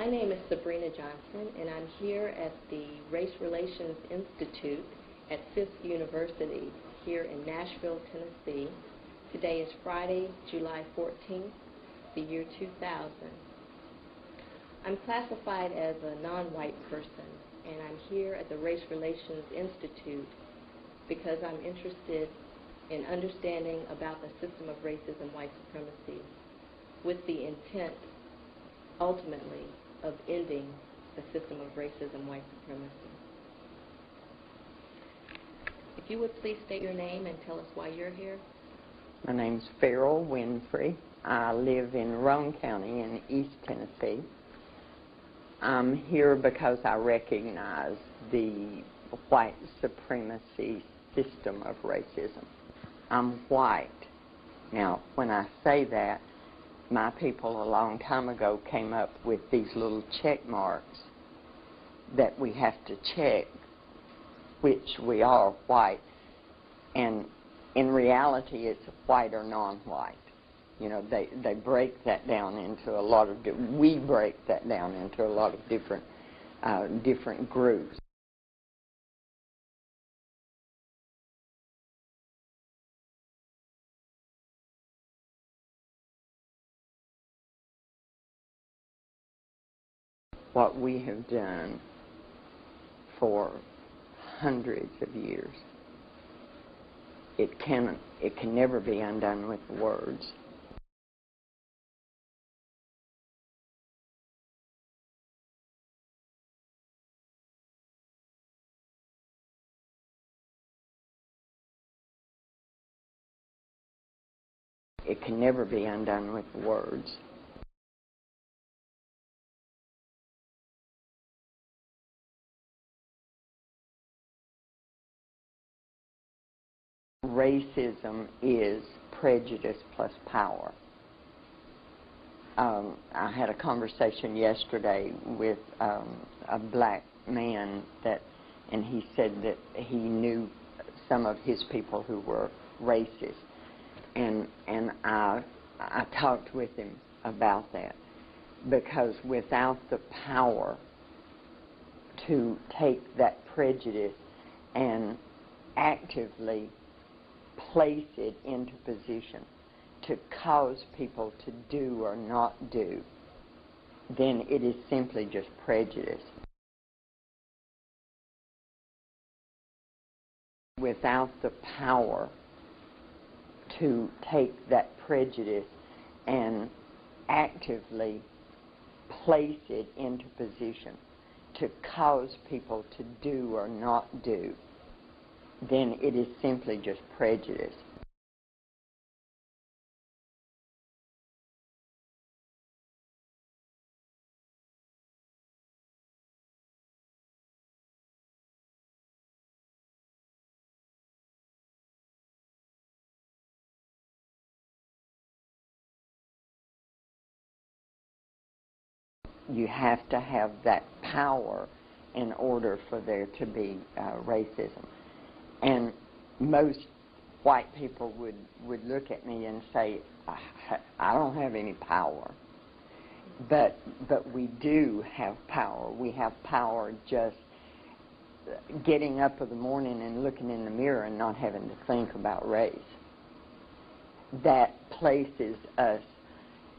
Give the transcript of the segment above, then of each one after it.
My name is Sabrina Johnson, and I'm here at the Race Relations Institute at Fisk University here in Nashville, Tennessee. Today is Friday, July 14th, the year 2000. I'm classified as a non-white person, and I'm here at the Race Relations Institute because I'm interested in understanding about the system of racism-white supremacy with the intent, ultimately, of ending the system of racism-white supremacy. If you would please state your name and tell us why you're here. My name's Ferrel Winfrey. I live in Roane County in East Tennessee. I'm here because I recognize the white supremacy system of racism. I'm white. Now, when I say that, my people a long time ago came up with these little check marks that we have to check which we are white. And in reality, it's white or non-white. You know, they break that down into a lot of, we break that down into a lot of different groups. What we have done for hundreds of years, it can never be undone with words. It can never be undone with words. Racism is prejudice plus power. I had a conversation yesterday with a black man and he said that he knew some of his people who were racist, and I talked with him about that, because without the power to take that prejudice and actively place it into position to cause people to do or not do, then it is simply just prejudice. Without the power to take that prejudice and actively place it into position to cause people to do or not do, then it is simply just prejudice. You have to have that power in order for there to be racism. And most white people would look at me and say, I don't have any power. But we do have power. We have power just getting up in the morning and looking in the mirror and not having to think about race. That places us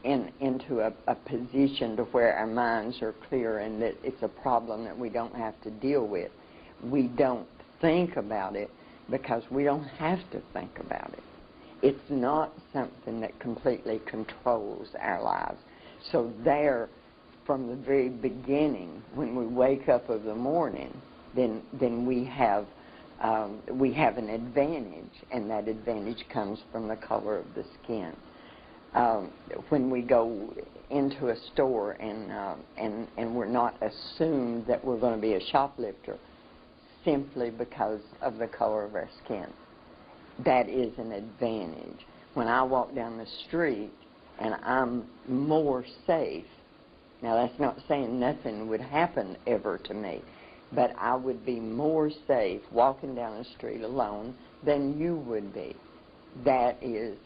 into a position to where our minds are clear and that it's a problem that we don't have to deal with. We don't think about it because we don't have to think about it. It's not something that completely controls our lives. So there, from the very beginning, when we wake up of the morning, then we have an advantage, and that advantage comes from the color of the skin. When we go into a store and we're not assumed that we're going to be a shoplifter simply because of the color of our skin, that is an advantage. When I walk down the street and I'm more safe, now that's not saying nothing would happen ever to me, but I would be more safe walking down the street alone than you would be. That is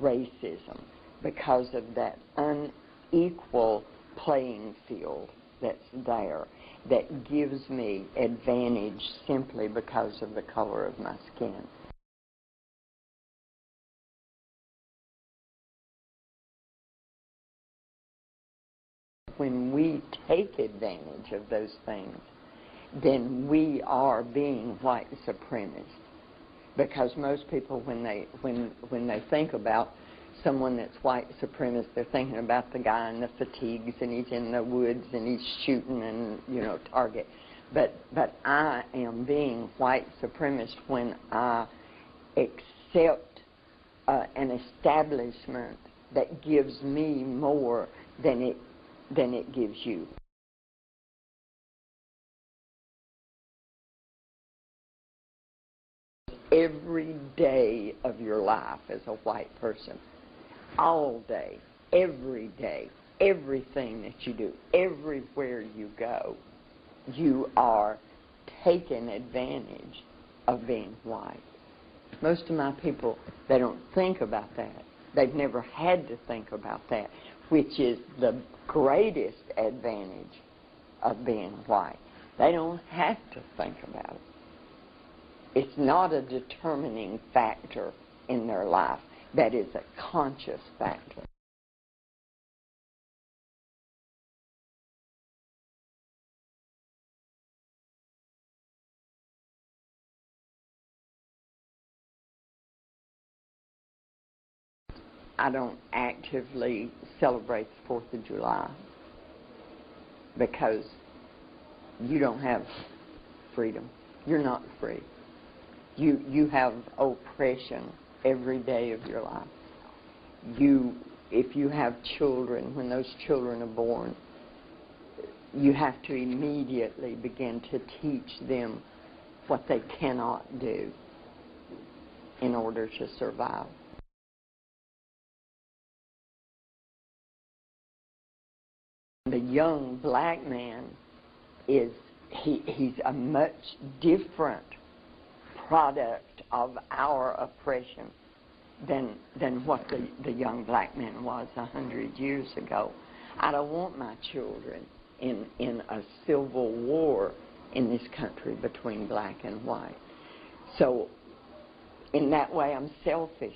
racism, because of that unequal playing field that's there that gives me advantage simply because of the color of my skin. When we take advantage of those things, then we are being white supremacists. Because most people, when they think about someone that's white supremacist, they're thinking about the guy in the fatigues and he's in the woods and he's shooting and, target. But I am being white supremacist when I accept an establishment that gives me more than it gives you. Every day of your life as a white person, all day, every day, everything that you do, everywhere you go, you are taking advantage of being white. Most of my people, they don't think about that. They've never had to think about that, which is the greatest advantage of being white. They don't have to think about it. It's not a determining factor in their life. That is a conscious factor. I don't actively celebrate the 4th of July because you don't have freedom. You're not free. You have oppression every day of your life. If you have children, when those children are born, you have to immediately begin to teach them what they cannot do in order to survive. The young black man he's a much different product of our oppression than what the young black man was 100 years ago. I don't want my children in a civil war in this country between black and white. So in that way, I'm selfish.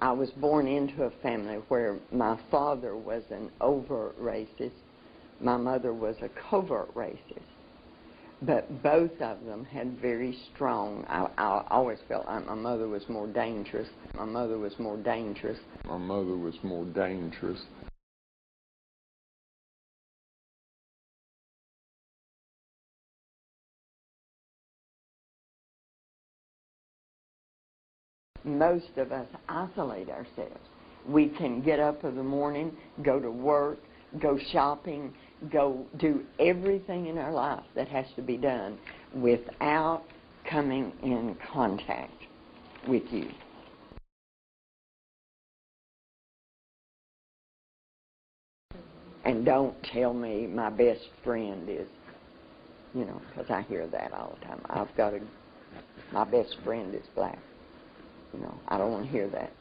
I was born into a family where my father was an overt racist, my mother was a covert racist. But both of them had very strong, I always felt like my mother was more dangerous. My mother was more dangerous. My mother was more dangerous. Most of us isolate ourselves. We can get up in the morning, go to work, go shopping, go do everything in our life that has to be done without coming in contact with you. And don't tell me my best friend is, because I hear that all the time. My best friend is black. I don't want to hear that.